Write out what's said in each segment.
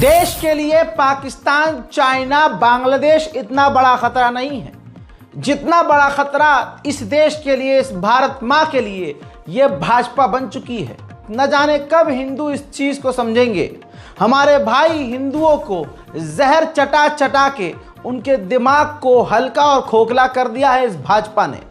देश के लिए पाकिस्तान, चाइना, बांग्लादेश इतना बड़ा खतरा नहीं है जितना बड़ा खतरा इस देश के लिए, इस भारत माँ के लिए ये भाजपा बन चुकी है। न जाने कब हिंदू इस चीज को समझेंगे। हमारे भाई हिंदुओं को जहर चटा चटा के उनके दिमाग को हल्का और खोखला कर दिया है इस भाजपा ने।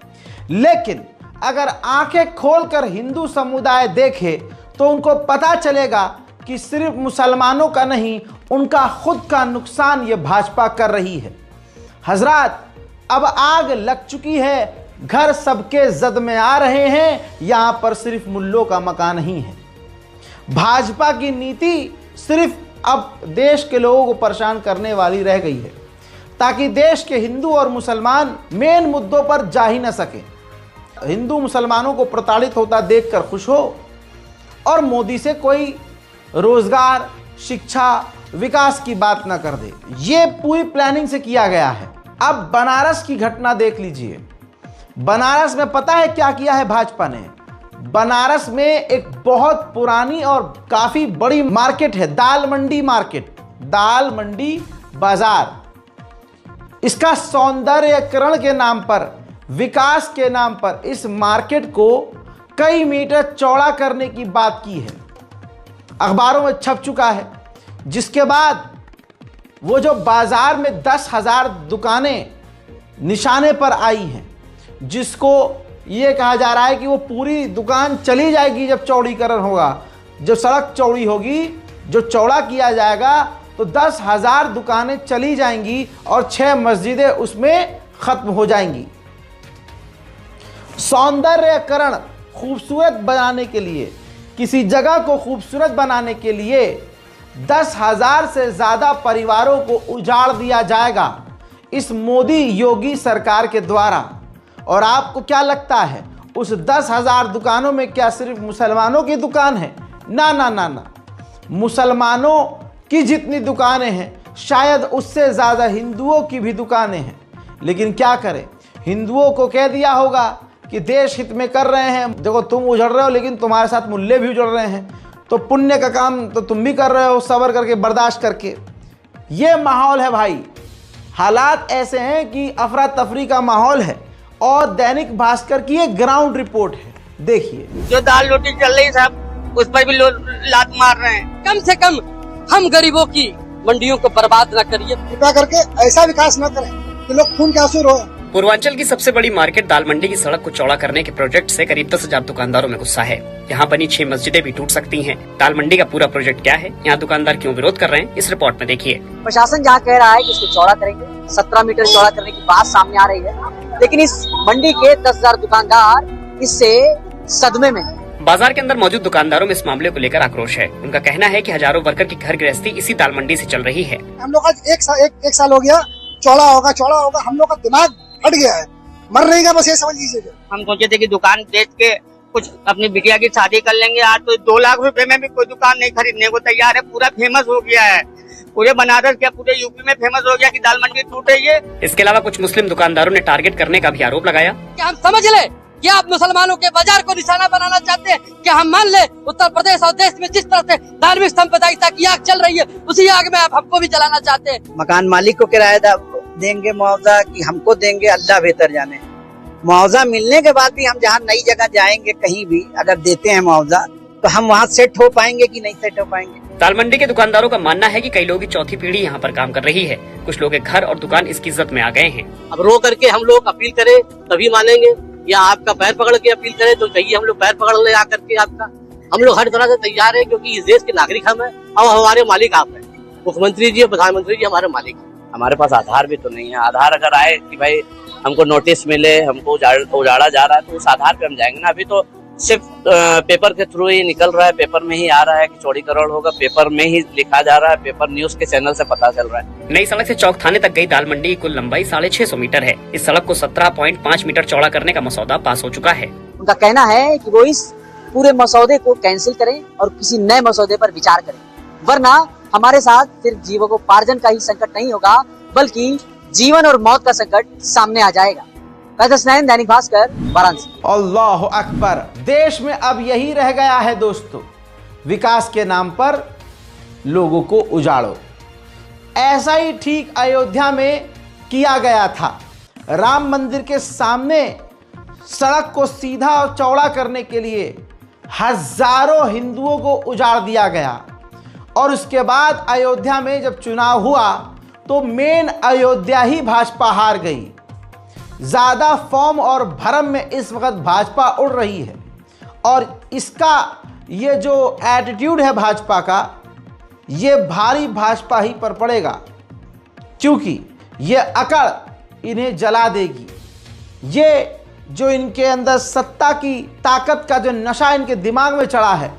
लेकिन अगर आंखें खोलकर हिंदू समुदाय देखे तो उनको पता चलेगा कि सिर्फ मुसलमानों का नहीं, उनका खुद का नुकसान ये भाजपा कर रही है। हजरात, अब आग लग चुकी है, घर सबके जद में आ रहे हैं। यहां पर सिर्फ मुल्लों का मकान नहीं है। भाजपा की नीति सिर्फ अब देश के लोगों को परेशान करने वाली रह गई है, ताकि देश के हिंदू और मुसलमान मेन मुद्दों पर जा ही न सके। हिंदू मुसलमानों को प्रताड़ित होता देखकर खुश हो और मोदी से कोई रोजगार, शिक्षा, विकास की बात ना कर दे। ये पूरी प्लानिंग से किया गया है। अब बनारस की घटना देख लीजिए। बनारस में पता है क्या किया है भाजपा ने? बनारस में एक बहुत पुरानी और काफी बड़ी मार्केट है, दाल मंडी मार्केट, दाल मंडी बाजार। इसका सौंदर्यकरण के नाम पर, विकास के नाम पर इस मार्केट को कई मीटर चौड़ा करने की बात की है। अखबारों में छप चुका है। जिसके बाद वो जो बाजार में 10,000 दुकानें निशाने पर आई हैं, जिसको ये कहा जा रहा है कि वो पूरी दुकान चली जाएगी जब चौड़ीकरण होगा, जब सड़क चौड़ी होगी, जो चौड़ा किया जाएगा तो 10,000 दुकानें चली जाएंगी और 6 मस्जिदें उसमें खत्म हो जाएंगी। सौंदर्यकरण, खूबसूरत बनाने के लिए, किसी जगह को खूबसूरत बनाने के लिए 10,000 से ज़्यादा परिवारों को उजाड़ दिया जाएगा इस मोदी योगी सरकार के द्वारा। और आपको क्या लगता है उस 10,000 दुकानों में क्या सिर्फ मुसलमानों की दुकान है? ना ना ना ना, मुसलमानों की जितनी दुकानें हैं शायद उससे ज़्यादा हिंदुओं की भी दुकानें हैं। लेकिन क्या करें, हिंदुओं को कह दिया होगा कि देश हित में कर रहे हैं, देखो तुम उजड़ रहे हो लेकिन तुम्हारे साथ मुल्ले भी उजड़ रहे हैं, तो पुण्य का काम तो तुम भी कर रहे हो, सब्र करके, बर्दाश्त करके। ये माहौल है भाई। हालात ऐसे हैं कि अफरा तफरी का माहौल है। और दैनिक भास्कर की एक ग्राउंड रिपोर्ट है, देखिए। जो दाल रोटी चल रही साहब, उस पर भी लोग लात मार रहे हैं। कम से कम हम गरीबों की मंडियों को बर्बाद न करिए। कृपया करके ऐसा विकास न करें कि लोग खून के आंसू रोएं। पूर्वांचल की सबसे बड़ी मार्केट दाल मंडी की सड़क को चौड़ा करने के प्रोजेक्ट से करीब 10,000 दुकानदारों में गुस्सा है। यहाँ बनी 6 मस्जिदें भी टूट सकती हैं। दाल मंडी का पूरा प्रोजेक्ट क्या है, यहाँ दुकानदार क्यों विरोध कर रहे हैं, इस रिपोर्ट में देखिए। प्रशासन जहाँ कह रहा है कि इसको चौड़ा करेंगे, 17 मीटर चौड़ा करने की बात सामने आ रही है, लेकिन इस मंडी के 10,000 दुकानदार इससे सदमे में। बाजार के अंदर मौजूद दुकानदारों में इस मामले को लेकर आक्रोश है। उनका कहना है कि हजारों वर्कर की घर गृहस्थी इसी दाल मंडी से चल रही है। हम लोग आज एक साल हो गया, चौड़ा होगा, हम लोग का दिमाग हट गया है, मर नहीं गया, बस ये समझ लीजिए। हम सोचे थे कि दुकान बेच के कुछ अपनी बिटिया की शादी कर लेंगे। आज तो 2 लाख रुपए में भी कोई दुकान नहीं खरीदने को तैयार है। पूरा फेमस हो गया है, पूरे बनारस क्या पूरे यूपी में फेमस हो गया कि दाल मंडी टूट रही है। इसके अलावा कुछ मुस्लिम दुकानदारों ने टारगेट करने का भी आरोप लगाया। क्या हम समझ ले कि आप मुसलमानों के बाजार को निशाना बनाना चाहते हैं? क्या हम मान ले उत्तर प्रदेश और देश में जिस तरह से धार्मिक संप्रदायिकता की आग चल रही है, उसी आग में आप हमको भी जलाना चाहते हैं? मकान मालिक को किराएदार देंगे मुआवजा कि हमको देंगे, अल्लाह बेहतर जाने। मुआवजा मिलने के बाद भी हम जहाँ नई जगह जाएंगे, कहीं भी अगर देते हैं मुआवजा, तो हम वहाँ सेट हो पाएंगे कि नहीं सेट हो पाएंगे? दाल मंडी के दुकानदारों का मानना है कि कई लोगों की चौथी पीढ़ी यहाँ पर काम कर रही है। कुछ लोग के घर और दुकान इसकी इज्जत में आ गए हैं। अब रो करके हम लोग अपील करें तभी मानेंगे, या आपका पैर पकड़ के अपील करें तो चाहिए हम लोग पैर पकड़ ले आकर के आपका। हम लोग हर तरह से तैयार है, क्योंकि इस देश के नागरिक हम हैं और हमारे मालिक आप हैं। मुख्यमंत्री जी और प्रधानमंत्री जी हमारे मालिक हैं। हमारे पास आधार भी तो नहीं है। आधार अगर आए कि भाई हमको नोटिस मिले, हमको उजाड़ा जा रहा है, तो उस आधार पे हम जाएंगे ना। अभी तो सिर्फ पेपर के थ्रू ही निकल रहा है, पेपर में ही आ रहा है कि चौड़ीकरण होगा, पेपर में ही लिखा जा रहा है, पेपर न्यूज के चैनल से पता चल रहा है। नई सड़क से चौक थाने तक गई दाल मंडी की कुल लंबाई 650 मीटर है। इस सड़क को 17.5 मीटर चौड़ा करने का मसौदा पास हो चुका है। उनका कहना है कि वो इस पूरे मसौदे को कैंसिल करें और किसी नए मसौदे पर विचार करें, वरना हमारे साथ सिर्फ जीवकोपार्जन का ही संकट नहीं होगा, बल्कि जीवन और मौत का संकट सामने आ जाएगा। दैनिक भास्कर, वाराणसी। अल्लाह अकबर। देश में अब यही रह गया है दोस्तों, विकास के नाम पर लोगों को उजाड़ो। ऐसा ही ठीक अयोध्या में किया गया था। राम मंदिर के सामने सड़क को सीधा और चौड़ा करने के लिए हजारों हिंदुओं को उजाड़ दिया गया और उसके बाद अयोध्या में जब चुनाव हुआ तो मेन अयोध्या ही भाजपा हार गई। ज़्यादा फॉर्म और भरम में इस वक्त भाजपा उड़ रही है और इसका ये जो एटीट्यूड है भाजपा का, ये भारी भाजपा ही पर पड़ेगा, क्योंकि ये अकड़ इन्हें जला देगी। ये जो इनके अंदर सत्ता की ताकत का जो नशा इनके दिमाग में चढ़ा है,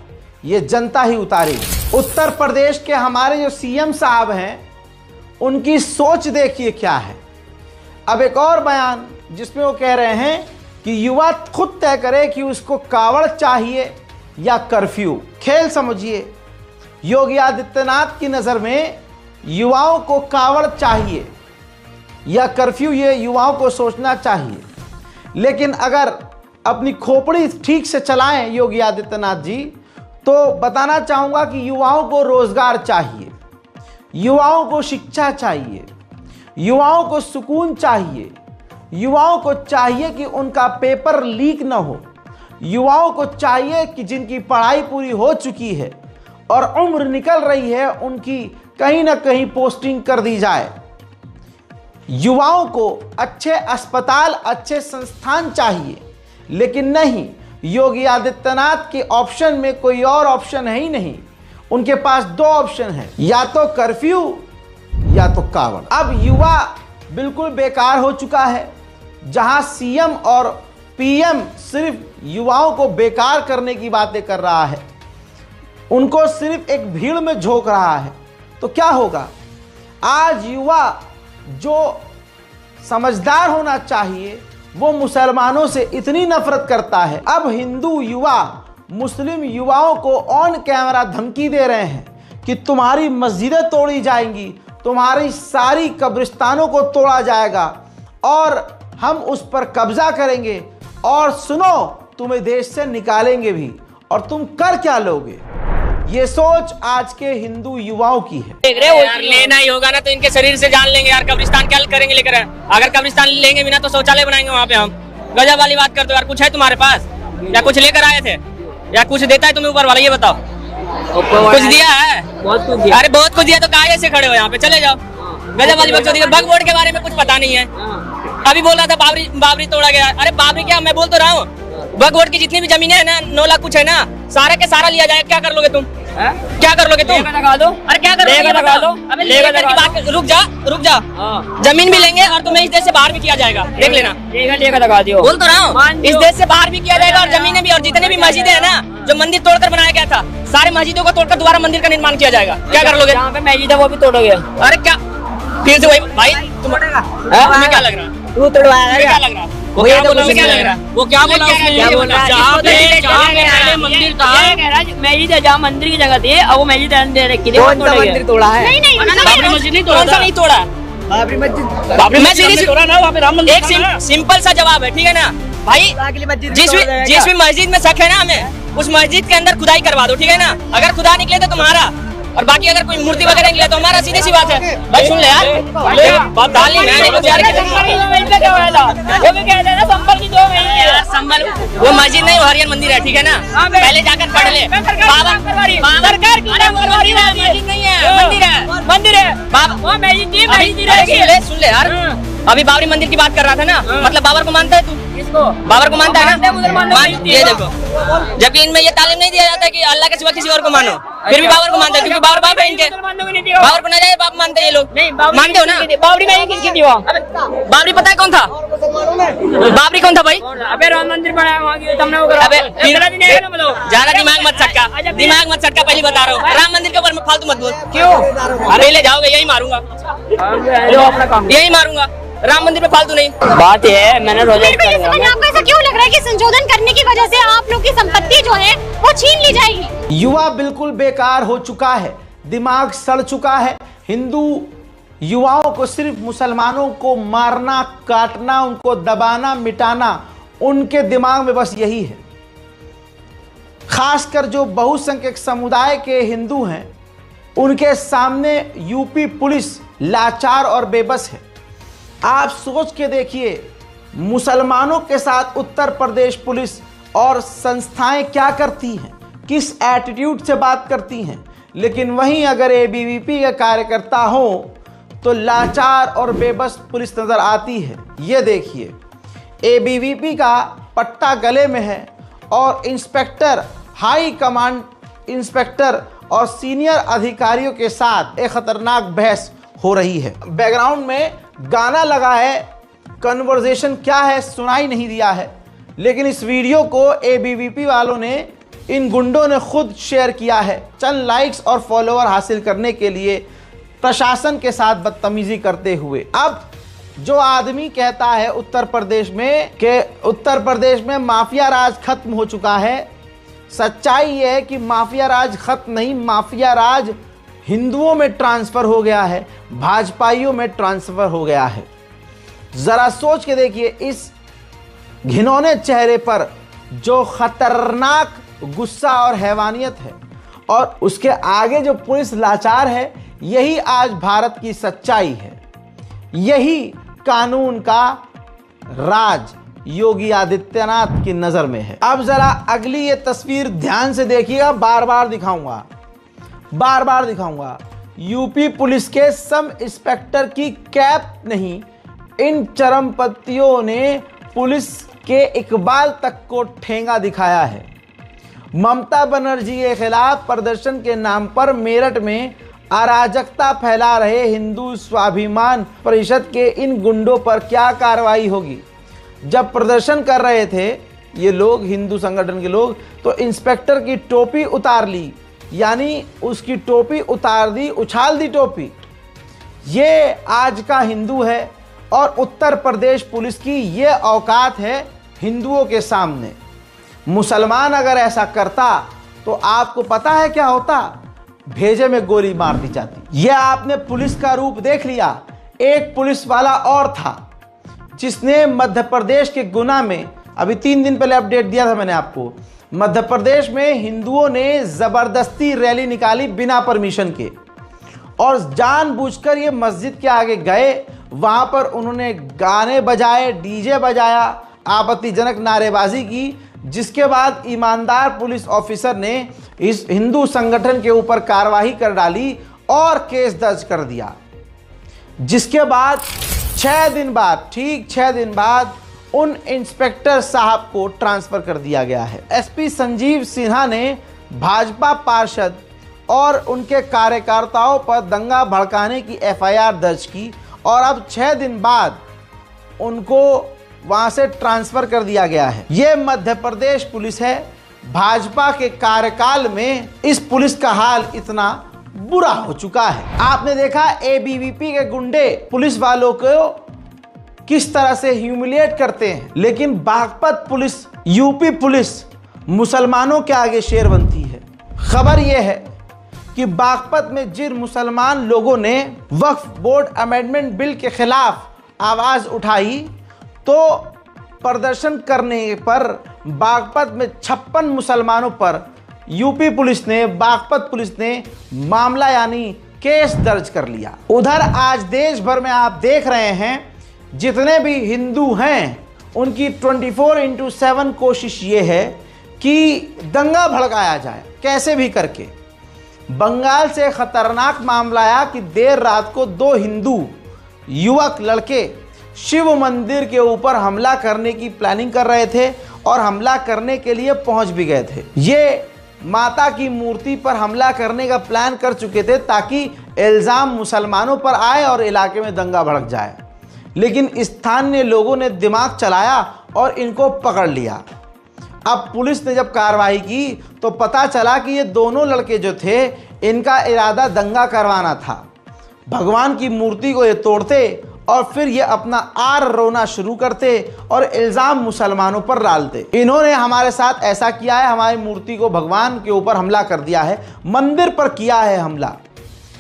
ये जनता ही उतारेगी। उत्तर प्रदेश के हमारे जो सीएम साहब हैं, उनकी सोच देखिए क्या है। अब एक और बयान जिसमें वो कह रहे हैं कि युवा खुद तय करे कि उसको कावड़ चाहिए या कर्फ्यू। खेल समझिए, योगी आदित्यनाथ की नज़र में युवाओं को कावड़ चाहिए या कर्फ्यू, ये युवाओं को सोचना चाहिए। लेकिन अगर अपनी खोपड़ी ठीक से चलाएं योगी आदित्यनाथ जी, तो बताना चाहूँगा कि युवाओं को रोज़गार चाहिए, युवाओं को शिक्षा चाहिए, युवाओं को सुकून चाहिए, युवाओं को चाहिए कि उनका पेपर लीक ना हो, युवाओं को चाहिए कि जिनकी पढ़ाई पूरी हो चुकी है और उम्र निकल रही है, उनकी कहीं ना कहीं पोस्टिंग कर दी जाए। युवाओं को अच्छे अस्पताल, अच्छे संस्थान चाहिए, लेकिन नहीं, योगी आदित्यनाथ के ऑप्शन में कोई और ऑप्शन है ही नहीं। उनके पास दो ऑप्शन हैं, या तो कर्फ्यू या तो कावड़। अब युवा बिल्कुल बेकार हो चुका है। जहां सीएम और पीएम सिर्फ युवाओं को बेकार करने की बातें कर रहा है, उनको सिर्फ एक भीड़ में झोंक रहा है, तो क्या होगा? आज युवा जो समझदार होना चाहिए वो मुसलमानों से इतनी नफरत करता है। अब हिंदू युवा मुस्लिम युवाओं को ऑन कैमरा धमकी दे रहे हैं कि तुम्हारी मस्जिदें तोड़ी जाएंगी, तुम्हारी सारी कब्रिस्तानों को तोड़ा जाएगा और हम उस पर कब्जा करेंगे और सुनो, तुम्हें देश से निकालेंगे भी। और तुम कर क्या लोगे? ये सोच आज के हिंदू युवाओं की है। यार लेना ही होगा ना तो इनके शरीर से जान लेंगे यार। कब्रिस्तान क्या करेंगे लेकर? अगर कब्रिस्तान लेंगे भी ना तो शौचालय बनाएंगे वहाँ पे हम। गजब वाली बात करते हो यार। कुछ है तुम्हारे पास या कुछ लेकर आए थे या कुछ देता है तुम्हें ऊपर वाला? ये बताओ, कुछ दिया है? बहुत कुछ दिया। अरे बहुत कुछ दिया तो काहे से खड़े हो यहाँ पे? चले जाओ। गजब वाली बकचोदी। वक्फ बोर्ड के बारे में कुछ पता नहीं है। अभी बोल रहा था बाबरी तोड़ा गया। अरे बाबरी क्या, मैं बोल तो रहा हूँ, वक्फ बोर्ड की जितनी भी जमीनें है ना, 9 लाख कुछ है ना, सारा के सारा लिया जाए। क्या कर लोगे तुम? क्या कर लोगे तुम? लगा दो। अरे क्या करोगे? लगा दो। अबे लेकर की बात, रुक जा। जमीन भी लेंगे और तुम्हें इस देश से बाहर भी किया जाएगा, देख लेना। लेगा लगा दियो। बोल तो रहा हूँ, इस देश से बाहर भी किया जाएगा और जमीनें भी, और जितने भी मस्जिदें है ना, जो मंदिर तोड़कर बनाया गया था, सारे मस्जिदों को तोड़कर दोबारा मंदिर का निर्माण किया जाएगा। क्या कर लोगे? जहाँ पे मस्जिद है वो भी तोड़ोगे? अरे क्या फिर से वही भाई? तुम्हें क्या लग रहा है? तू तोड़वाएगा? क्या लग रहा है? वो क्या बोला? क्या लग रहा है? वो क्या बोला? क्या बोला? जहाँ पे मंदिर था, मस्जिद है, जहाँ मंदिर की जगह थी, अब वो मस्जिद मंदिर तोड़ा है। नहीं, बाबरी मस्जिद नहीं तोड़ा। नहीं तोड़ा बाबरी मस्जिद तोड़ा ना, वहाँ पे राम मंदिर। एक सिंपल सा जवाब है, ठीक है ना भाई? जिस भी मस्जिद में शक है ना, हमें उस मस्जिद के अंदर खुदाई करवा दो, ठीक है ना? अगर खुदा निकले तो तुम्हारा, और बाकी अगर कोई मूर्ति वगैरह निकले तो हमारा। सीधी सी बात है भाई। सुन ले यार, वो मस्जिद नहीं, वो हरियर मंदिर है, ठीक है ना? पहले जाकर पढ़ ले। सुन ले यार, अभी बाबरी मंदिर की बात कर रहा था ना, मतलब बाबर को मानता है तू? बाबर को मानता है ना? ये देखो, जबकि इनमें ये तालीम नहीं दिया जाता है कि अल्लाह के सिवा किसी और को मानो, फिर भी बाबर को मानता है, क्योंकि बाबर बाप है इनके। बाबर को ना जाए बाप मानते हैं ये लोग। मानते हो ना? बाबरी में किसकी थी? बाबरी पता है कौन था? बाबरी कौन था भाई? अबे राम मंदिर बनाया वहाँ की तुमने। अबे ज्यादा दिमाग मत चटका, पहले बता रहा हूँ। राम मंदिर के ऊपर फालतू मत बोल। क्यों? अरे ले जाओगे, यही मारूंगा, यही मारूंगा। राम मंदिर पे फालतू नहीं। बात है, मैंने रोजा आपको ऐसा क्यों लग रहा है कि संशोधन करने की वजह से आप लोग की संपत्ति जो है वो छीन ली जाएगी? युवा बिल्कुल बेकार हो चुका है, दिमाग सड़ चुका है। हिंदू युवाओं को सिर्फ मुसलमानों को मारना, काटना, उनको दबाना, मिटाना, उनके दिमाग में बस यही है। खासकर जो बहुसंख्यक समुदाय के हिंदू हैं, उनके सामने यूपी पुलिस लाचार और बेबस है। आप सोच के देखिए, मुसलमानों के साथ उत्तर प्रदेश पुलिस और संस्थाएं क्या करती हैं, किस एटीट्यूड से बात करती हैं। लेकिन वहीं अगर एबीवीपी के कार्यकर्ता हो तो लाचार और बेबस पुलिस नजर आती है। ये देखिए, एबीवीपी का पट्टा गले में है और इंस्पेक्टर, हाई कमांड इंस्पेक्टर और सीनियर अधिकारियों के साथ एक खतरनाक बहस हो रही है। बैकग्राउंड में गाना लगा है, कन्वर्सेशन क्या है सुनाई नहीं दिया है, लेकिन इस वीडियो को एबीवीपी वालों ने, इन गुंडों ने खुद शेयर किया है चंद लाइक्स और फॉलोअर हासिल करने के लिए, प्रशासन के साथ बदतमीजी करते हुए। अब जो आदमी कहता है उत्तर प्रदेश में माफिया राज खत्म हो चुका है, सच्चाई ये है कि माफिया राज खत्म नहीं, माफिया राज हिंदुओं में ट्रांसफर हो गया है, भाजपाइयों में ट्रांसफर हो गया है। जरा सोच के देखिए, इस घिनौने चेहरे पर जो खतरनाक गुस्सा और हैवानियत है और उसके आगे जो पुलिस लाचार है, यही आज भारत की सच्चाई है, यही कानून का राज योगी आदित्यनाथ की नजर में है। अब जरा अगली ये तस्वीर ध्यान से देखिएगा, बार बार दिखाऊंगा। यूपी पुलिस के सब इंस्पेक्टर की कैप नहीं, इन चरमपंथियों ने पुलिस के इकबाल तक को ठेंगा दिखाया है। ममता बनर्जी के खिलाफ प्रदर्शन के नाम पर मेरठ में अराजकता फैला रहे हिंदू स्वाभिमान परिषद के इन गुंडों पर क्या कार्रवाई होगी। जब प्रदर्शन कर रहे थे ये लोग, हिंदू संगठन के लोग, तो इंस्पेक्टर की टोपी उतार ली, यानी उसकी टोपी उतार दी, उछाल दी टोपी। ये आज का हिंदू है और उत्तर प्रदेश पुलिस की ये औकात है हिंदुओं के सामने। मुसलमान अगर ऐसा करता तो आपको पता है क्या होता, भेजे में गोली मार दी जाती। यह आपने पुलिस का रूप देख लिया। एक पुलिस वाला और था जिसने मध्य प्रदेश के गुना में, अभी 3 दिन पहले अपडेट दिया था मैंने आपको, मध्य प्रदेश में हिंदुओं ने जबरदस्ती रैली निकाली बिना परमिशन के और जानबूझकर ये मस्जिद के आगे गए, वहां पर उन्होंने गाने बजाए, डीजे बजाया, आपत्तिजनक नारेबाजी की, जिसके बाद ईमानदार पुलिस ऑफिसर ने इस हिंदू संगठन के ऊपर कार्रवाई कर डाली और केस दर्ज कर दिया। जिसके बाद 6 दिन बाद, ठीक 6 दिन बाद उन इंस्पेक्टर साहब को ट्रांसफर कर दिया गया है। एसपी संजीव सिन्हा ने भाजपा पार्षद और उनके कार्यकर्ताओं पर दंगा भड़काने की एफआईआर दर्ज की और अब 6 दिन बाद उनको वहां से ट्रांसफर कर दिया गया है। यह मध्य प्रदेश पुलिस है। भाजपा के कार्यकाल में इस पुलिस का हाल इतना बुरा हो चुका है। आपने देखा एबीवीपी के गुंडे पुलिस वालों को किस तरह से ह्यूमिलिएट करते हैं, लेकिन बागपत पुलिस, यूपी पुलिस मुसलमानों के आगे शेर बनती है। खबर यह है कि बागपत में जिन मुसलमान लोगों ने वक्फ बोर्ड अमेंडमेंट बिल के खिलाफ आवाज उठाई, तो प्रदर्शन करने पर बागपत में 56 मुसलमानों पर यूपी पुलिस ने, बागपत पुलिस ने मामला यानी केस दर्ज कर लिया। उधर आज देश भर में आप देख रहे हैं जितने भी हिंदू हैं उनकी 24/7 कोशिश ये है कि दंगा भड़काया जाए कैसे भी करके। बंगाल से खतरनाक मामला आया कि देर रात को 2 हिंदू युवक लड़के शिव मंदिर के ऊपर हमला करने की प्लानिंग कर रहे थे और हमला करने के लिए पहुंच भी गए थे। ये माता की मूर्ति पर हमला करने का प्लान कर चुके थे ताकि इल्ज़ाम मुसलमानों पर आए और इलाके में दंगा भड़क जाए, लेकिन स्थानीय लोगों ने दिमाग चलाया और इनको पकड़ लिया। अब पुलिस ने जब कार्रवाई की तो पता चला कि ये दोनों लड़के जो थे, इनका इरादा दंगा करवाना था। भगवान की मूर्ति को ये तोड़ते और फिर ये अपना आर रोना शुरू करते और इल्ज़ाम मुसलमानों पर डालते। इन्होंने हमारे साथ ऐसा किया है, हमारी मूर्ति को, भगवान के ऊपर हमला कर दिया है, मंदिर पर किया है हमला।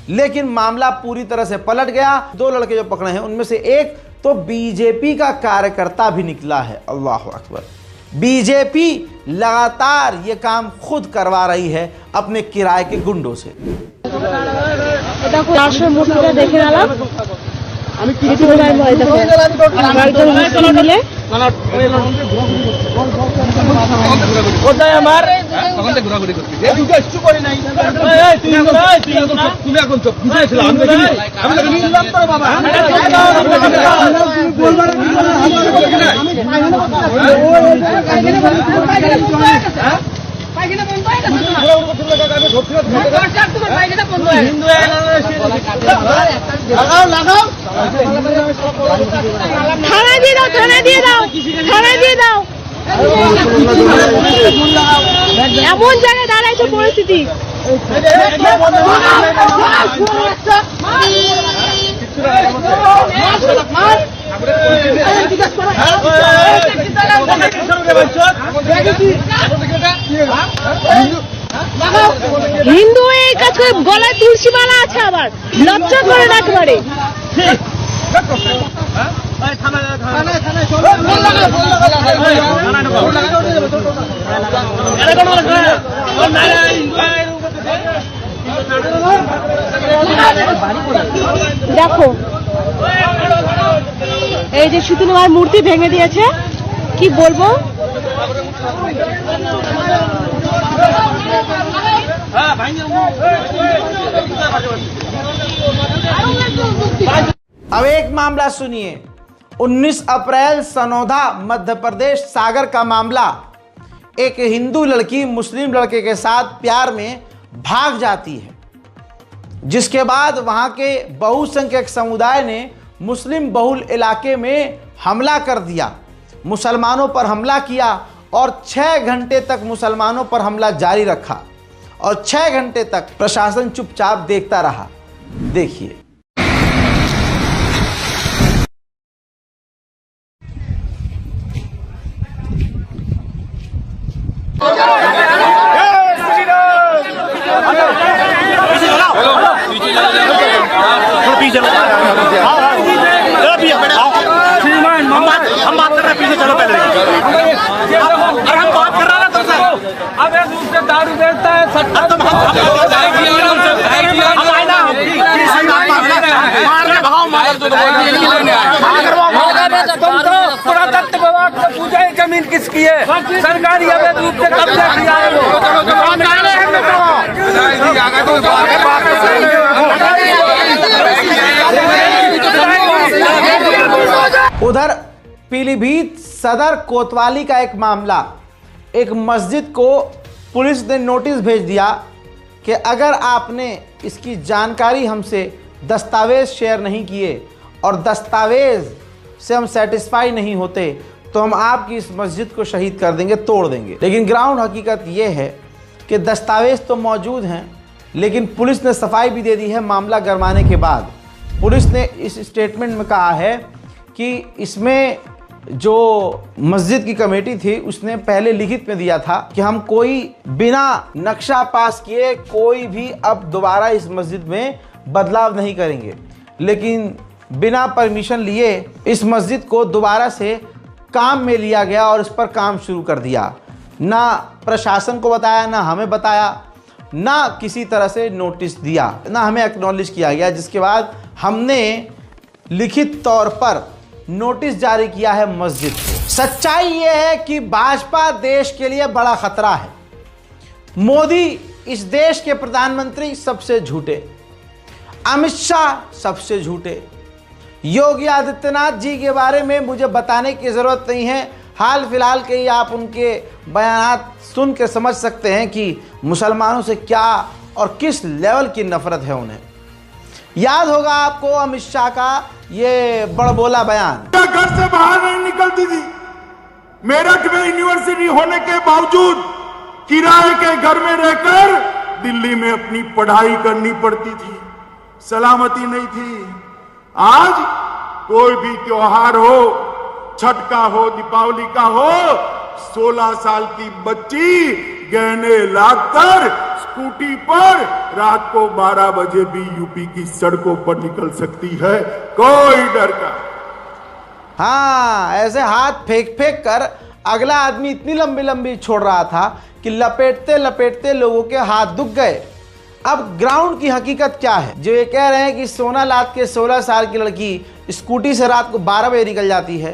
लेकिन मामला पूरी तरह से पलट गया। 2 लड़के जो पकड़े हैं उनमें से एक तो बीजेपी का कार्यकर्ता भी निकला है। अल्लाह अकबर। बीजेपी लगातार ये काम खुद करवा रही है अपने किराए के गुंडों से। দেখো আসলে মূর্তিটা দেখে গেলাম আমি কি প্রোগ্রাম হয় দেখো একজন মিলে কোথায় আমার তখন থেকে ঘোরাঘুরি করছি এই দুটো একটু করে নাই এই তুই এখন চুপ বুঝেছিল আমি নিলাম তো বাবা বলবার থানায় দিয়ে দাও থানায় দিয়ে দাও থানায় দিয়ে দাও এমন জায়গায় দাঁড়াইছে পরিস্থিতি হিন্দু এই কাজ করে গলায় তুলসী মালা আছে আবার লজ্জা করে না একেবারে দেখো এই যে শীতলমার মূর্তি ভেঙে দিয়েছে কি বলবো अब एक मामला सुनिए। 19 अप्रैल सनोधा मध्य प्रदेश सागर का मामला। एक हिंदू लड़की मुस्लिम लड़के के साथ प्यार में भाग जाती है, जिसके बाद वहां के बहुसंख्यक समुदाय ने मुस्लिम बहुल इलाके में हमला कर दिया, मुसलमानों पर हमला किया और 6 घंटे तक मुसलमानों पर हमला जारी रखा और 6 घंटे तक प्रशासन चुपचाप देखता रहा। देखिए। हम बात कर रहे हैं पीछे चलो पहले और हम बात कर रहे हैं तो सर अब एक दूसरे दारू बेचता है पुरातत्व विभाग से पूछा है जमीन किसकी है सरकारी अवैध रूप से कब्जा किया है उधर पीलीभीत सदर कोतवाली का एक मामला। एक मस्जिद को पुलिस ने नोटिस भेज दिया कि अगर आपने इसकी जानकारी हमसे दस्तावेज शेयर नहीं किए और दस्तावेज से हम सेटिस्फाई नहीं होते तो हम आपकी इस मस्जिद को शहीद कर देंगे, तोड़ देंगे। लेकिन ग्राउंड हकीकत ये है कि दस्तावेज तो मौजूद हैं, लेकिन पुलिस ने सफाई भी दे दी है। मामला गरमाने के बाद पुलिस ने इस स्टेटमेंट में कहा है कि इसमें जो मस्जिद की कमेटी थी उसने पहले लिखित में दिया था कि हम कोई बिना नक्शा पास किए कोई भी अब दोबारा इस मस्जिद में बदलाव नहीं करेंगे, लेकिन बिना परमिशन लिए इस मस्जिद को दोबारा से काम में लिया गया और इस पर काम शुरू कर दिया। ना प्रशासन को बताया, ना हमें बताया, ना किसी तरह से नोटिस दिया, ना हमें एक्नॉलेज किया गया, जिसके बाद हमने लिखित तौर पर नोटिस जारी किया है मस्जिद को। सच्चाई ये है कि भाजपा देश के लिए बड़ा खतरा है। मोदी इस देश के प्रधानमंत्री सबसे झूठे, अमित शाह सबसे झूठे, योगी आदित्यनाथ जी के बारे में मुझे बताने की ज़रूरत नहीं है। हाल फिलहाल के ही आप उनके बयानात सुन के समझ सकते हैं कि मुसलमानों से क्या और किस लेवल की नफरत है उन्हें। याद होगा आपको अमित शाह का ये बड़बोला बयान। घर से बाहर नहीं निकलती थी, मेरठ में यूनिवर्सिटी होने के बावजूद किराए के घर में रहकर दिल्ली में अपनी पढ़ाई करनी पड़ती थी, सलामती नहीं थी। आज कोई भी त्योहार हो, छठ का हो, दीपावली का हो, 16 साल की बच्ची गहने लाकर स्कूटी पर रात को 12 बजे भी यूपी की सड़कों पर निकल सकती है, कोई डर का। हाँ, ऐसे हाथ फेंक फेंक कर अगला आदमी इतनी लंबी लंबी छोड़ रहा था कि लपेटते लपेटते लोगों के हाथ दुख गए। अब ग्राउंड की हकीकत क्या है? जो ये कह रहे हैं कि सोनालात के 16 साल की लड़की स्कूटी से रात को 12 बजे निकल जाती है।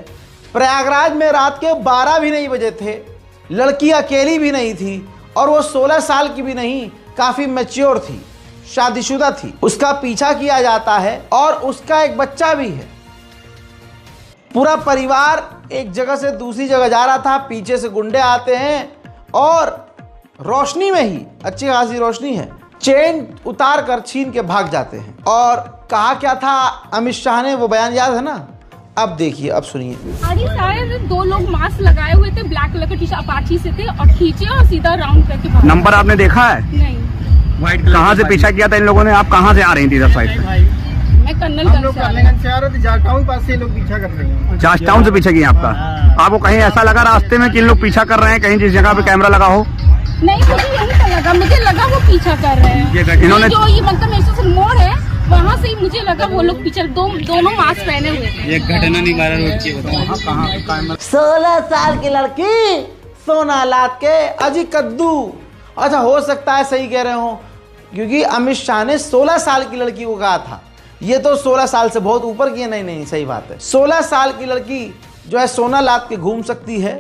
प्रयागराज में रात के 12 भी नहीं बजे थे, लड़की अकेली भी नहीं थी और वो 16 साल की भी नहीं, काफ़ी मैच्योर थी, शादीशुदा थी। उसका पीछा किया जाता है और उसका एक बच्चा भी है। पूरा परिवार एक जगह से दूसरी जगह जा रहा था, पीछे से गुंडे आते हैं और रोशनी में ही, अच्छी खासी रोशनी है, चेन उतार कर छीन के भाग जाते हैं। और कहा क्या था अमित शाह ने, वो बयान याद है ना? अब देखिए, अब सुनिए। अरे शायद 2 लोग मास्क लगाए हुए थे, ब्लैक कलर का टी शर्ट अपाची से थे और खींचे और सीधा राउंड करके भागे। नंबर आपने देखा है? नहीं। व्हाइट कहाँ से पीछा किया था इन लोगों ने? आप कहाँ से आ रही थी इधर साइड से? मैं कन्नलगंज से आ रहे थे, जाटाउन पास से लोग पीछा कर रहे हैं। जाटाउन से पीछा किया आपका? आपको कहीं ऐसा लगा रास्ते में कि इन लोग पीछा कर रहे हैं, कहीं जिस जगह पे कैमरा लगा हो? नहीं, मुझे यही तो लगा, मुझे लगा वो पीछा कर रहे हैं। इन्होंने जो ये मतलब मेरे मोड़ है वहाँ से ही मुझे लगा वो लोग पीछे, दोनों मास्क पहने हुए थे। एक घटना नहीं मारा रोड की, बताओ। 16 साल की लड़की सोनालात के अजी कद्दू। अच्छा, हो सकता है सही कह रहे हो, क्योंकि अमित शाह ने 16 साल की लड़की को कहा था। ये तो 16 साल से बहुत ऊपर की है। नहीं, सही बात है। 16 साल की लड़की जो है सोनालात के घूम सकती है।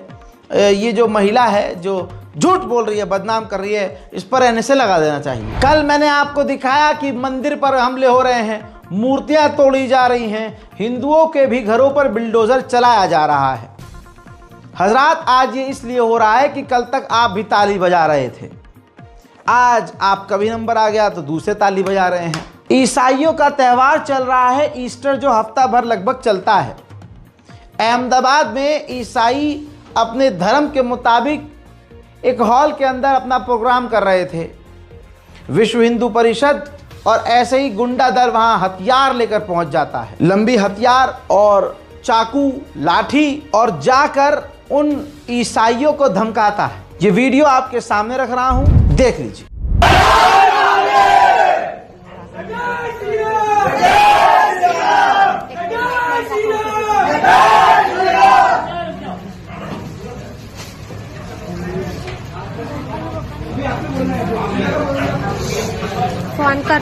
ये जो महिला है जो झूठ बोल रही है, बदनाम कर रही है, इस पर एनएसए लगा देना चाहिए। कल मैंने आपको दिखाया कि मंदिर पर हमले हो रहे हैं, मूर्तियां तोड़ी जा रही हैं, हिंदुओं के भी घरों पर बिल्डोजर चलाया जा रहा है। हजरात, आज ये इसलिए हो रहा है कि कल तक आप भी ताली बजा रहे थे, आज आपका भी नंबर आ गया तो दूसरे ताली बजा रहे हैं। ईसाइयों का त्यौहार चल रहा है ईस्टर, जो हफ्ता भर लगभग चलता है। अहमदाबाद में ईसाई अपने धर्म के मुताबिक एक हॉल के अंदर अपना प्रोग्राम कर रहे थे। विश्व हिंदू परिषद और ऐसे ही गुंडा दल वहां हथियार लेकर पहुंच जाता है, लंबी हथियार और चाकू, लाठी, और जाकर उन ईसाइयों को धमकाता है। ये वीडियो आपके सामने रख रहा हूं, देख लीजिए। फोन कर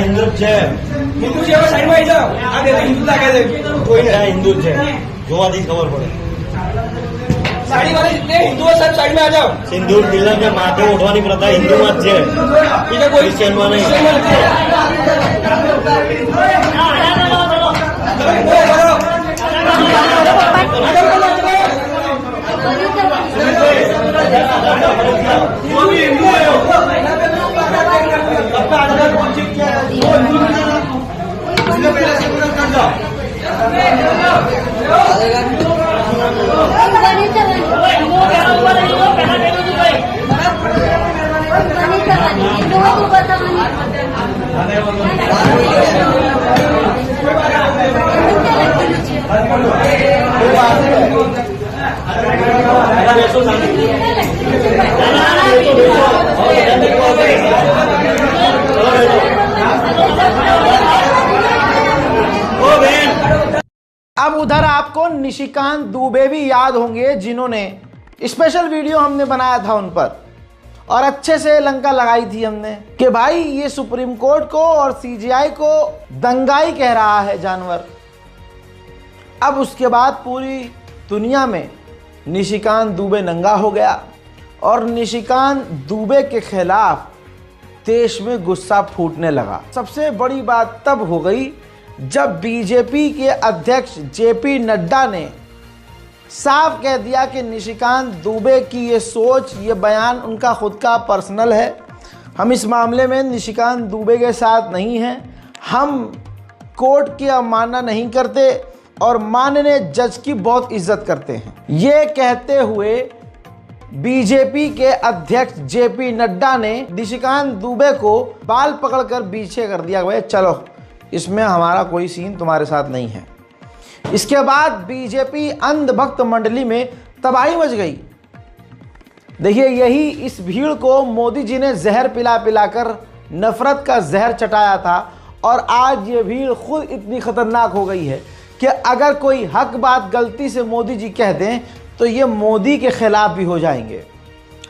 हिंदू છે સાઈડમાં આવી જાઓ આ બે હિન્દુ લાગે છે કોઈ નહીં હિન્દુ છે જોવાથી ખબર પડે સાડી વાળા जितने हिंदू है सब साइड में आ जाओ सिंदूर तिलक के माथे उठवानी प्रथा हिंदू में છે બીજા કોઈ ક્રિશ્चियन में नहीं अब उधर आपको निशिकांत दुबे भी याद होंगे, जिन्होंने स्पेशल वीडियो हमने बनाया था उन पर और अच्छे से लंका लगाई थी हमने कि भाई ये सुप्रीम कोर्ट को और सीजीआई को दंगाई कह रहा है जानवर। अब उसके बाद पूरी दुनिया में निशिकांत दुबे नंगा हो गया और निशिकांत दुबे के खिलाफ देश में गुस्सा फूटने लगा। सबसे बड़ी बात तब हो गई जब बीजेपी के अध्यक्ष जेपी नड्डा ने साफ कह दिया कि निशिकांत दुबे की ये सोच, ये बयान उनका खुद का पर्सनल है। हम इस मामले में निशिकांत दुबे के साथ नहीं हैं, हम कोर्ट की अवमानना नहीं करते और माननीय जज की बहुत इज्जत करते हैं। ये कहते हुए बीजेपी के अध्यक्ष जेपी नड्डा ने निशिकांत दुबे को बाल पकड़कर पीछे कर दिया, भाई चलो इसमें हमारा कोई सीन तुम्हारे साथ नहीं है। इसके बाद बीजेपी अंधभक्त मंडली में तबाही मच गई। देखिए, यही इस भीड़ को मोदी जी ने जहर पिला पिलाकर नफरत का जहर चटाया था और आज ये भीड़ खुद इतनी खतरनाक हो गई है कि अगर कोई हक बात गलती से मोदी जी कह दें तो ये मोदी के खिलाफ भी हो जाएंगे।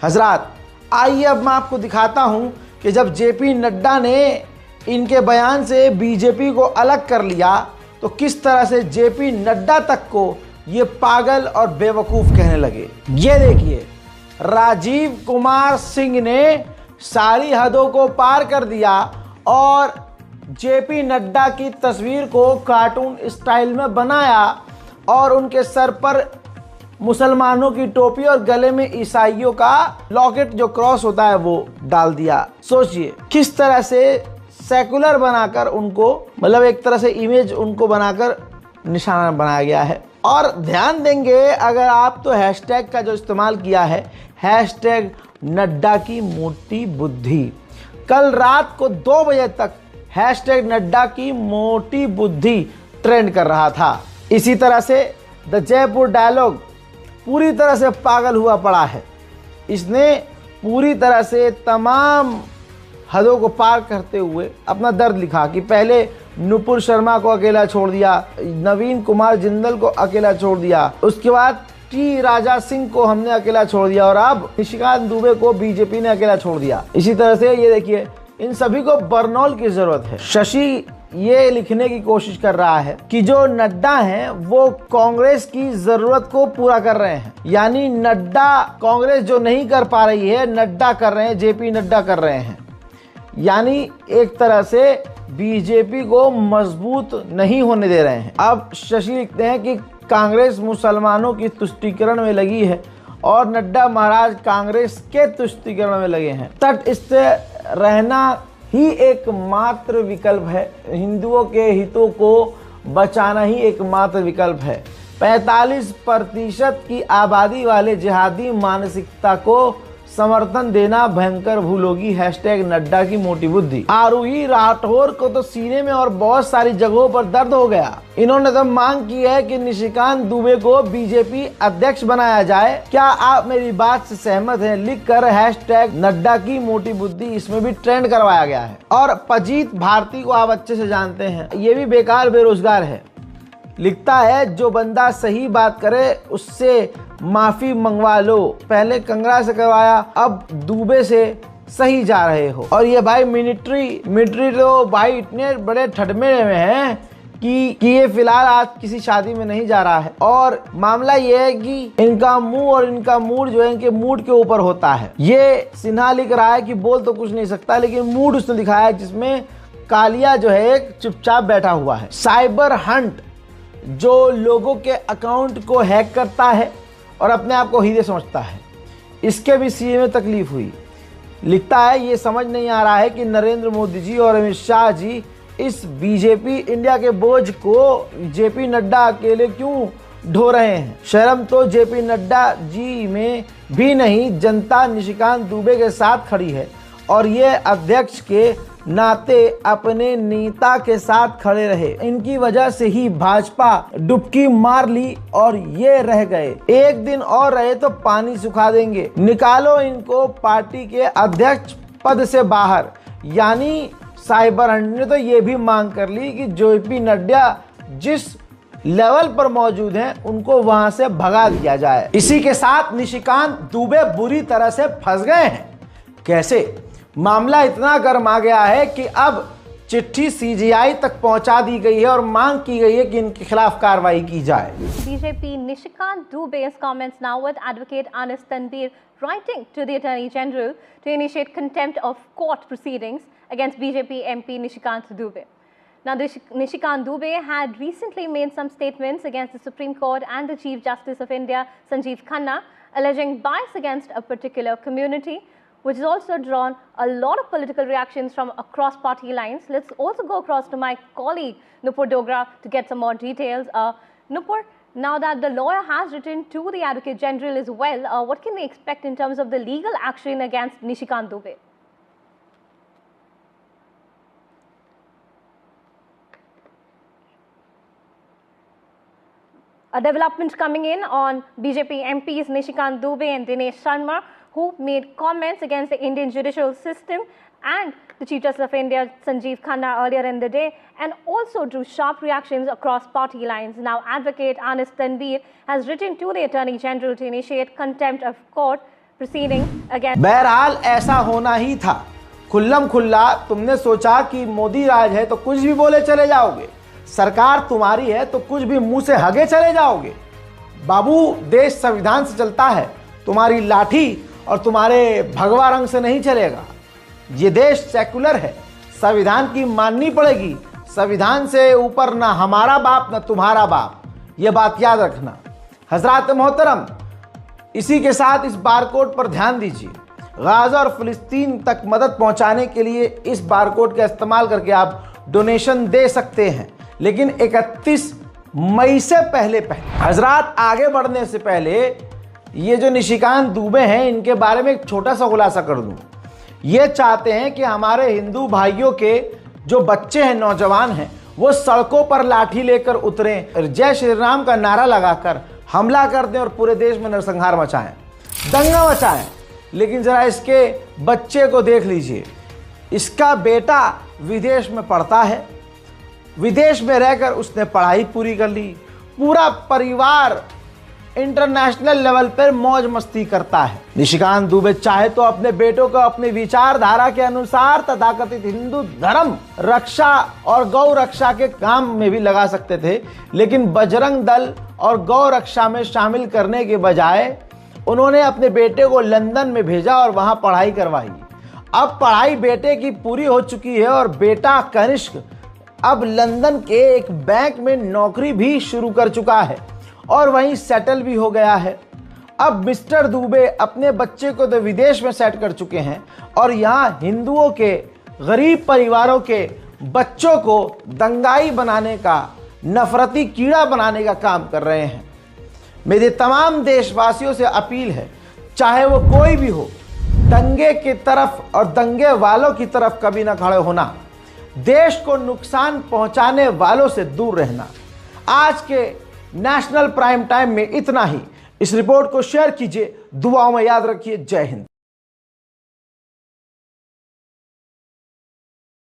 हजरात, आइए अब मैं आपको दिखाता हूं कि जब जेपी नड्डा ने इनके बयान से बीजेपी को अलग कर लिया तो किस तरह से जेपी नड्डा तक को ये पागल और बेवकूफ़ कहने लगे। ये देखिए, राजीव कुमार सिंह ने सारी हदों को पार कर दिया और जेपी नड्डा की तस्वीर को कार्टून स्टाइल में बनाया और उनके सर पर मुसलमानों की टोपी और गले में ईसाइयों का लॉकेट जो क्रॉस होता है वो डाल दिया। सोचिए किस तरह से सेकुलर बनाकर उनको, मतलब एक तरह से इमेज उनको बनाकर निशाना बनाया गया है। और ध्यान देंगे अगर आप तो हैशटैग का जो इस्तेमाल किया है, हैशटैग नड्डा की मोटी बुद्धि, कल रात को 2 बजे तक हैशटैग नड्डा की मोटी बुद्धि ट्रेंड कर रहा था। इसी तरह से द जयपुर डायलॉग पूरी तरह से पागल हुआ पड़ा है। इसने पूरी तरह से तमाम हदों को पार करते हुए अपना दर्द लिखा कि पहले नुपुर शर्मा को अकेला छोड़ दिया, नवीन कुमार जिंदल को अकेला छोड़ दिया, उसके बाद टी राजा सिंह को हमने अकेला छोड़ दिया और अब निशिकांत दुबे को बीजेपी ने अकेला छोड़ दिया। इसी तरह से ये देखिए, इन सभी को बर्नौल की जरूरत है। शशि ये लिखने की कोशिश कर रहा है कि जो नड्डा हैं वो कांग्रेस की जरूरत को पूरा कर रहे हैं, यानी नड्डा कांग्रेस जो नहीं कर पा रही है नड्डा कर रहे हैं, जेपी नड्डा कर रहे हैं, यानी एक तरह से बीजेपी को मजबूत नहीं होने दे रहे हैं। अब शशि लिखते हैं कि कांग्रेस मुसलमानों की तुष्टीकरण में लगी है और नड्डा महाराज कांग्रेस के तुष्टीकरण में लगे हैं। तटस्थ रहना ही एकमात्र विकल्प है, हिंदुओं के हितों को बचाना ही एकमात्र विकल्प है। 45% की आबादी वाले जिहादी मानसिकता को समर्थन देना भयंकर भूल होगी। हैशटैग नड्डा की मोटी बुद्धि। आरूही राठौर को तो सीने में और बहुत सारी जगहों पर दर्द हो गया। इन्होंने तो मांग की है कि निशिकांत दुबे को बीजेपी अध्यक्ष बनाया जाए। क्या आप मेरी बात से सहमत हैं? लिखकर हैशटैग नड्डा की मोटी बुद्धि इसमें भी ट्रेंड करवाया गया है। और पजीत भारती को आप अच्छे से जानते हैं, ये भी बेकार बेरोजगार है। लिखता है जो बंदा सही बात करे उससे माफी मंगवा लो, पहले कंगरा से करवाया अब दुबे से सही जा रहे हो। और ये भाई मिलिट्री तो भाई इतने बड़े ठडमेरे में हैं कि ये फिलहाल आज किसी शादी में नहीं जा रहा है। और मामला ये है कि इनका मुंह और इनका मूड जो है इनके मूड के ऊपर होता है। ये सिन्हा लिख रहा है कि बोल तो कुछ नहीं सकता, लेकिन मूड उसने दिखाया है जिसमें कालिया जो है एक चुपचाप बैठा हुआ है। साइबर हंट जो लोगों के अकाउंट को हैक करता है और अपने आप को हीरे समझता है, इसके भी सीए में तकलीफ हुई। लिखता है ये समझ नहीं आ रहा है कि नरेंद्र मोदी जी और अमित शाह जी इस बीजेपी इंडिया के बोझ को जेपी नड्डा अकेले क्यों ढो रहे हैं। शर्म तो जेपी नड्डा जी में भी नहीं, जनता निशिकांत दुबे के साथ खड़ी है और ये अध्यक्ष के नाते अपने नेता के साथ खड़े रहे। इनकी वजह से ही भाजपा डुबकी मार ली और ये रह गए। एक दिन और रहे तो पानी सुखा देंगे। निकालो इनको पार्टी के अध्यक्ष पद से बाहर। यानी साइबर हंट ने तो ये भी मांग कर ली कि जेपी नड्डा जिस लेवल पर मौजूद हैं उनको वहां से भगा दिया जाए। इसी के साथ निशिकांत दुबे बुरी तरह से फंस गए हैं। कैसे? मामला इतना गर्म आ गया है कि अब चिट्ठी सीजीआई तक पहुंचा दी गई है और मांग की गई है कि इनके खिलाफ कार्रवाई की जाए। BJP Nishikant Dube's comments now with advocate Anis Tanveer writing to the Attorney General to initiate contempt of court proceedings against BJP MP Nishikant Dube. Now, Nishikant Dube had recently made some statements against the Supreme Court and the Chief Justice of India, Sanjeev Khanna, alleging bias against a particular community, which has also drawn a lot of political reactions from across party lines. Let's also go across to my colleague, Nupur Dogra, to get some more details. Nupur, now that the lawyer has written to the Advocate General as well, what can we expect in terms of the legal action against Nishikant Dube? A development coming in on BJP MPs Nishikant Dube and Dinesh Sharma, who made comments against the Indian judicial system and the Chief Justice of India, Sanjeev Khanna, earlier in the day, and also drew sharp reactions across party lines. Now, advocate Anis Tanveer has written to the Attorney General to initiate contempt of court proceeding against. बहरहाल ऐसा होना ही था, खुल्लम खुल्ला। तुमने सोचा कि मोदी राज है तो कुछ भी बोले चले जाओगे, सरकार तुम्हारी है तो कुछ भी मुंह से हगे चले जाओगे। बाबू, देश संविधान से चलता है, तुम्हारी लाठी और तुम्हारे भगवा रंग से नहीं चलेगा। ये देश सेकुलर है, संविधान की माननी पड़ेगी। संविधान से ऊपर ना हमारा बाप ना तुम्हारा बाप, ये बात याद रखना। हजरात मोहतरम, इसी के साथ इस बारकोड पर ध्यान दीजिए। गाजा और फिलिस्तीन तक मदद पहुंचाने के लिए इस बारकोड का इस्तेमाल करके आप डोनेशन दे सकते हैं, लेकिन 31 मई से पहले हजरात, आगे बढ़ने से पहले ये जो निशिकांत दुबे हैं, इनके बारे में एक छोटा सा खुलासा कर दूं। ये चाहते हैं कि हमारे हिंदू भाइयों के जो बच्चे हैं, नौजवान हैं, वो सड़कों पर लाठी लेकर उतरें, जय श्री राम का नारा लगाकर हमला कर दें और पूरे देश में नरसंहार मचाएं, दंगा मचाएं। लेकिन जरा इसके बच्चे को देख लीजिए, इसका बेटा विदेश में पढ़ता है, विदेश में रहकर उसने पढ़ाई पूरी कर ली, पूरा परिवार इंटरनेशनल लेवल पर मौज मस्ती करता है। निशिकांत दुबे चाहे तो अपने बेटों को अपनी विचारधारा के अनुसार तथाकथित हिंदू धर्म रक्षा और गौ रक्षा के काम में भी लगा सकते थे, लेकिन बजरंग दल और गौ रक्षा में शामिल करने के बजाय उन्होंने अपने बेटे को लंदन में भेजा और वहां पढ़ाई करवाई। अब पढ़ाई बेटे की पूरी हो चुकी है और बेटा कनिष्क अब लंदन के एक बैंक में नौकरी भी शुरू कर चुका है और वहीं सेटल भी हो गया है। अब मिस्टर दुबे अपने बच्चे को तो विदेश में सेट कर चुके हैं और यहाँ हिंदुओं के गरीब परिवारों के बच्चों को दंगाई बनाने का, नफरती कीड़ा बनाने का काम कर रहे हैं। मेरे तमाम देशवासियों से अपील है, चाहे वो कोई भी हो, दंगे की तरफ और दंगे वालों की तरफ कभी ना खड़े होना, देश को नुकसान पहुंचाने वालों से दूर रहना। आज के नेशनल प्राइम टाइम में इतना ही। इस रिपोर्ट को शेयर कीजिए, दुआओं में याद रखिए। जय हिंद।